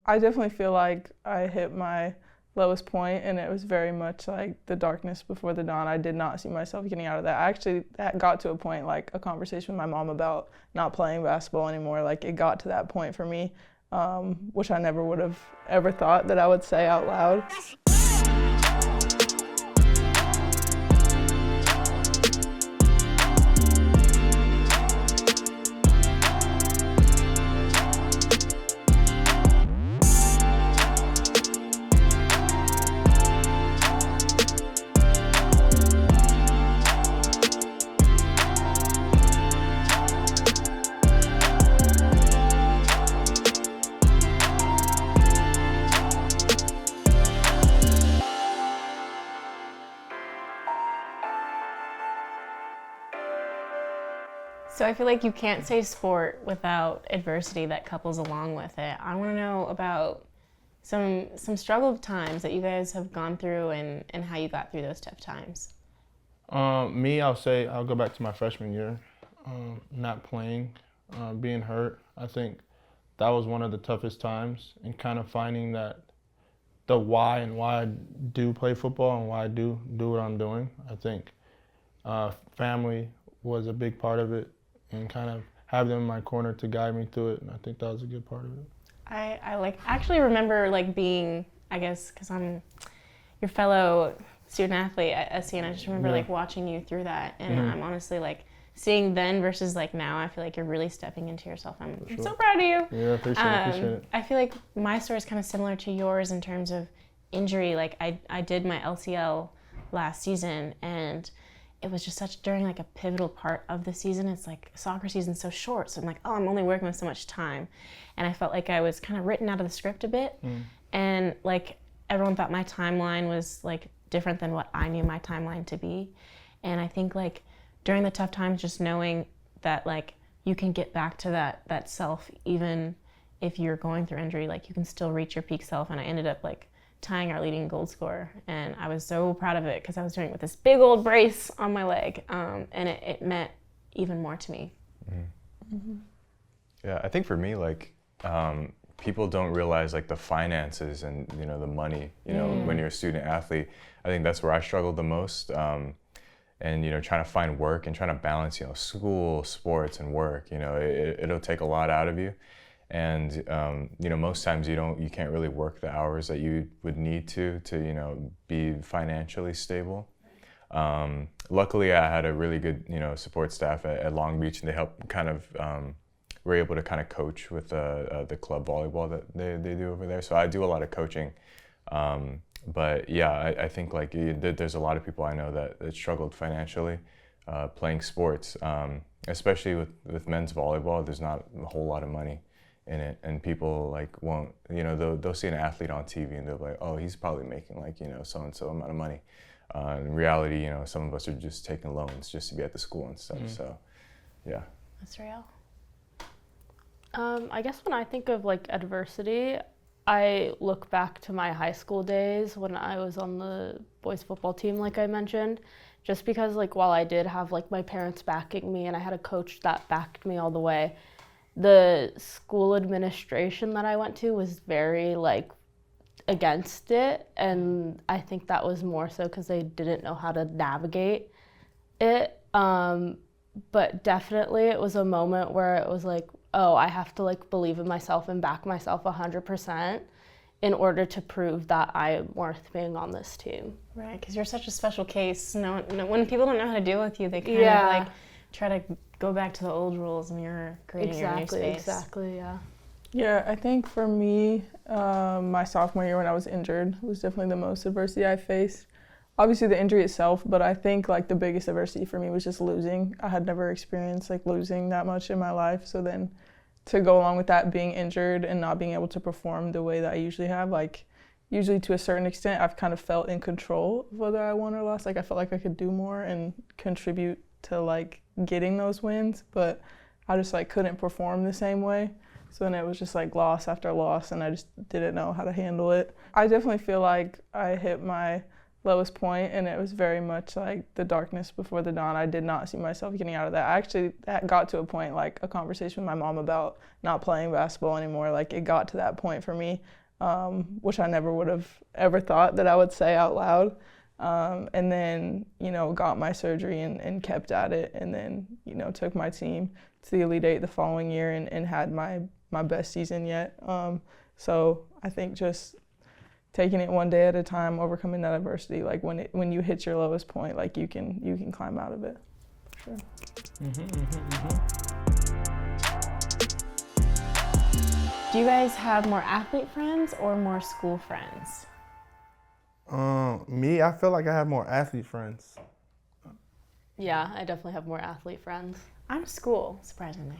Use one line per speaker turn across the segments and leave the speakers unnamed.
I definitely feel like I hit my lowest point, and it was very much like the darkness before the dawn. I did not see myself getting out of that. I actually got to a point, like a conversation with my mom about not playing basketball anymore. Like it got to that point for me, which I never would have ever thought that I would say out loud.
So I feel like you can't say sport without adversity that couples along with it. I want to know about some struggled times that you guys have gone through and how you got through those tough times.
I'll go back to my freshman year, not playing, being hurt. I think that was one of the toughest times, and kind of finding that the why and why I do play football and why I do what I'm doing. I think family was a big part of it, and kind of have them in my corner to guide me through it, and I think that was a good part of it.
I actually remember being, I guess, because I'm your fellow student athlete at SC, and I just remember watching you through that, and I'm honestly seeing then versus now, I feel like you're really stepping into yourself. I'm so proud of you.
Yeah, appreciate it.
I feel like my story is kind of similar to yours in terms of injury. I did my LCL last season, and it was just during a pivotal part of the season. It's soccer season's so short, so I'm I'm only working with so much time. And I felt like I was kind of written out of the script a bit. And everyone thought my timeline was different than what I knew my timeline to be. And I think during the tough times, just knowing that you can get back to that self, even if you're going through injury, you can still reach your peak self. And I ended up tying our leading goal scorer, and I was so proud of it because I was doing it with this big old brace on my leg, and it meant even more to me.
Yeah, I think for me, people don't realize the finances and the money. When you're a student athlete, I think that's where I struggled the most. And trying to find work and trying to balance school, sports, and work. It'll take a lot out of you. And most times you can't really work the hours that you would need to be financially stable. Luckily, I had a really good support staff at Long Beach, and they helped were able to kind of coach with the club volleyball that they do over there. So I do a lot of coaching. But yeah, I think there's a lot of people I know that struggled financially playing sports, especially with men's volleyball. There's not a whole lot of money in it, and people won't, they'll see an athlete on TV and they'll be like, oh, he's probably making so and so amount of money. In reality, some of us are just taking loans just to be at the school and stuff. So yeah,
that's real.
I guess when I think of adversity, I look back to my high school days when I was on the boys football team, like I mentioned, just because while I did have my parents backing me and I had a coach that backed me all the way, the school administration that I went to was very against it, and I think that was more so because they didn't know how to navigate it. But definitely it was a moment where it was oh, I have to believe in myself and back myself 100% in order to prove that I am worth being on this team.
Right, because you're such a special case. No, when people don't know how to deal with you, they kind of try to go back to the old rules, and you're creating your new space.
Exactly, yeah.
Yeah, I think for me, my sophomore year when I was injured was definitely the most adversity I faced. Obviously the injury itself, but I think the biggest adversity for me was just losing. I had never experienced losing that much in my life, so then to go along with that, being injured and not being able to perform the way that I usually have, usually to a certain extent, I've kind of felt in control of whether I won or lost. I felt like I could do more and contribute to getting those wins, but I just couldn't perform the same way. So then it was just loss after loss, and I just didn't know how to handle it. I definitely feel like I hit my lowest point, and it was very much like the darkness before the dawn. I did not see myself getting out of that. I actually got to a point, like a conversation with my mom about not playing basketball anymore. Like it got to that point for me, which I never would have ever thought that I would say out loud. And then, got my surgery and kept at it, and then, took my team to the Elite Eight the following year and had my best season yet. So I think just taking it one day at a time, overcoming that adversity, like when you hit your lowest point, like you can climb out of it. For sure.
Do you guys have more athlete friends or more school friends?
Me, I feel like I have more athlete friends.
Yeah, I definitely have more athlete friends.
I'm school, surprisingly.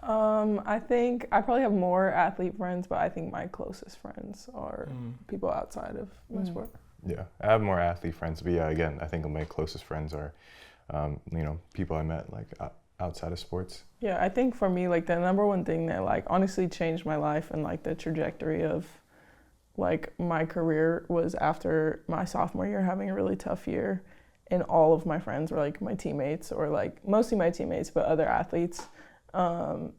I think I probably have more athlete friends, but I think my closest friends are people outside of my sport.
Yeah, I have more athlete friends, but yeah, again, I think my closest friends are, people I met like outside of sports.
Yeah, I think for me, like the number one thing that like honestly changed my life and like the trajectory of like my career was after my sophomore year having a really tough year, and all of my friends were like my teammates, or like mostly my teammates, but other athletes. And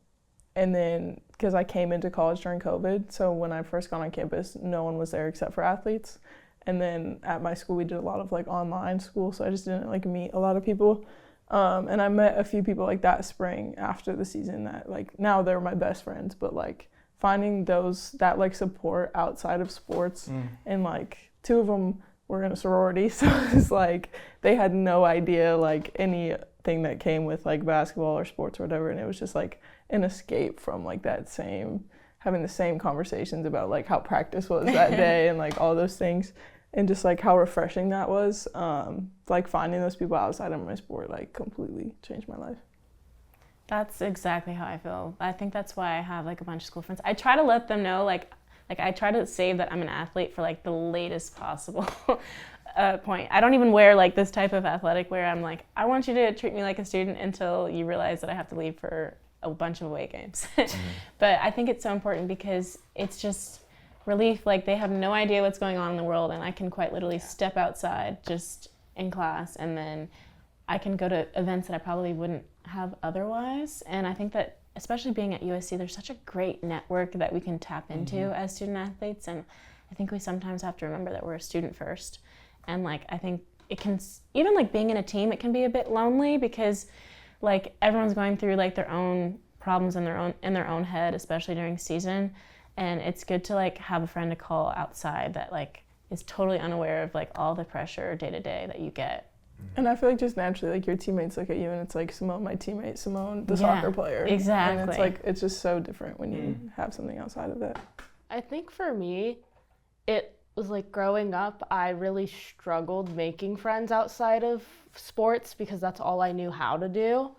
then because I came into college during COVID, so when I first got on campus, no one was there except for athletes. And then at my school, we did a lot of like online school, so I just didn't like meet a lot of people. And I met a few people like that spring after the season that like now they're my best friends, but like finding that like support outside of sports, and like two of them were in a sorority, so it's like they had no idea like anything that came with like basketball or sports or whatever, and it was just like an escape from like having the same conversations about like how practice was that day and like all those things, and just like how refreshing that was. Like finding those people outside of my sport like completely changed my life.
That's exactly how I feel. I think that's why I have like a bunch of school friends. I try to let them know like I try to save that I'm an athlete for like the latest possible point. I don't even wear like this type of athletic wear. I'm like, I want you to treat me like a student until you realize that I have to leave for a bunch of away games. But I think it's so important because it's just relief. Like they have no idea what's going on in the world, and I can quite literally step outside just in class, and then I can go to events that I probably wouldn't have otherwise. And I think that especially being at USC, there's such a great network that we can tap into as student athletes. And I think we sometimes have to remember that we're a student first. And like, I think it can, even like being in a team, it can be a bit lonely because like everyone's going through like their own problems in their own head, especially during season. And it's good to like have a friend to call outside that like is totally unaware of like all the pressure day to day that you get.
And I feel like just naturally, like your teammates look at you and it's like Simone, my teammate, Simone, the soccer player.
Exactly.
And it's like, it's just so different when you have something outside of that.
I think for me, it was like growing up, I really struggled making friends outside of sports because that's all I knew how to do.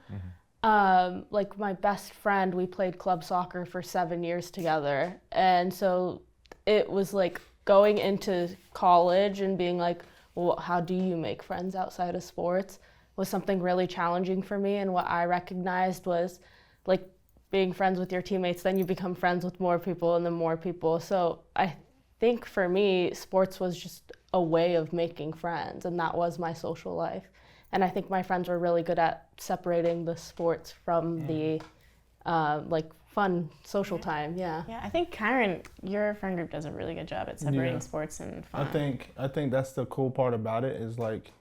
Like my best friend, we played club soccer for 7 years together. And so it was like going into college and being like, well, how do you make friends outside of sports was something really challenging for me. And what I recognized was like being friends with your teammates, then you become friends with more people and then more people. So I think for me, sports was just a way of making friends, and that was my social life. And I think my friends were really good at separating the sports from the like fun social time. Yeah,
I think Kyron, your friend group does a really good job at separating sports and fun.
I think that's the cool part about it is like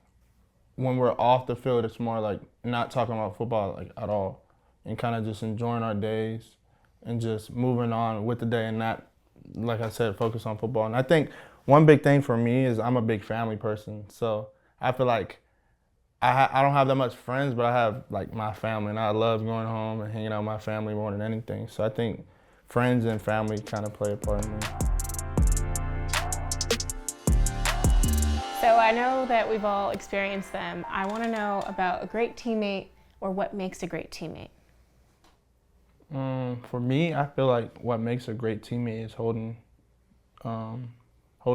when we're off the field, it's more like not talking about football like at all, and kind of just enjoying our days and just moving on with the day and not, like I said, focus on football. And I think one big thing for me is I'm a big family person, so I feel like I don't have that much friends, but I have like my family, and I love going home and hanging out with my family more than anything. So I think friends and family kind of play a part in me.
So I know that we've all experienced them. I want to know about a great teammate, or what makes a great teammate.
For me, I feel like what makes a great teammate is holding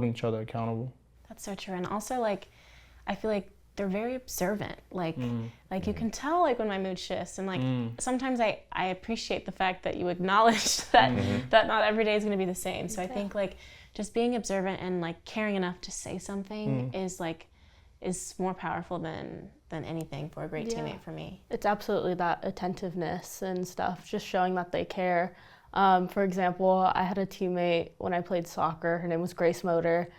each other accountable.
That's so true. And also, like, I feel like they're very observant. Like you can tell like when my mood shifts, and like sometimes I appreciate the fact that you acknowledge that that not every day is going to be the same. So I think like just being observant and like caring enough to say something is more powerful than anything for a great teammate for me.
It's absolutely that attentiveness and stuff, just showing that they care. For example, I had a teammate when I played soccer. Her name was Grace Motor.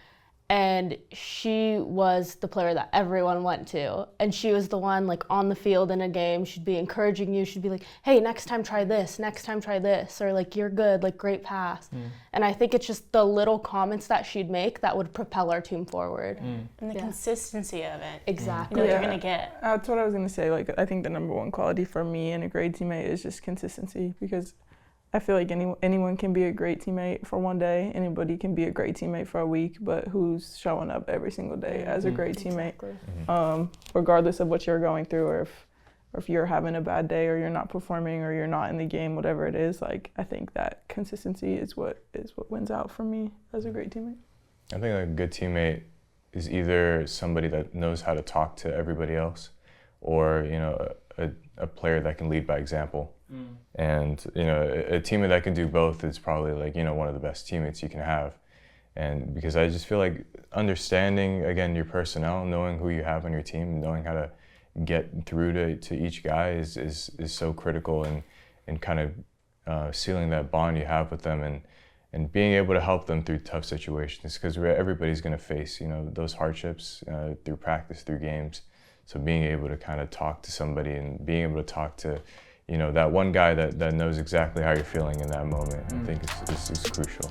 And she was the player that everyone went to. And she was the one like on the field in a game. She'd be encouraging you. She'd be like, hey, next time try this. Next time try this. Or like, you're good, like great pass. And I think it's just the little comments that she'd make that would propel our team forward.
And the consistency of it.
Exactly.
You know what you're going to get.
That's what I was going to say. Like, I think the number one quality for me and a great teammate is just consistency, because I feel like anyone can be a great teammate for one day. Anybody can be a great teammate for a week, but who's showing up every single day as a great teammate, regardless of what you're going through, or if you're having a bad day, or you're not performing, or you're not in the game, whatever it is. Like, I think that consistency is what wins out for me as a great teammate.
I think a good teammate is either somebody that knows how to talk to everybody else, or a player that can lead by example. And a teammate that can do both is probably like one of the best teammates you can have. And because I just feel like understanding again your personnel, knowing who you have on your team, knowing how to get through to each guy is so critical, and kind of sealing that bond you have with them, and being able to help them through tough situations, because everybody's going to face those hardships through practice, through games. So being able to kind of talk to somebody, and being able to talk to that one guy that knows exactly how you're feeling in that moment, I think is crucial.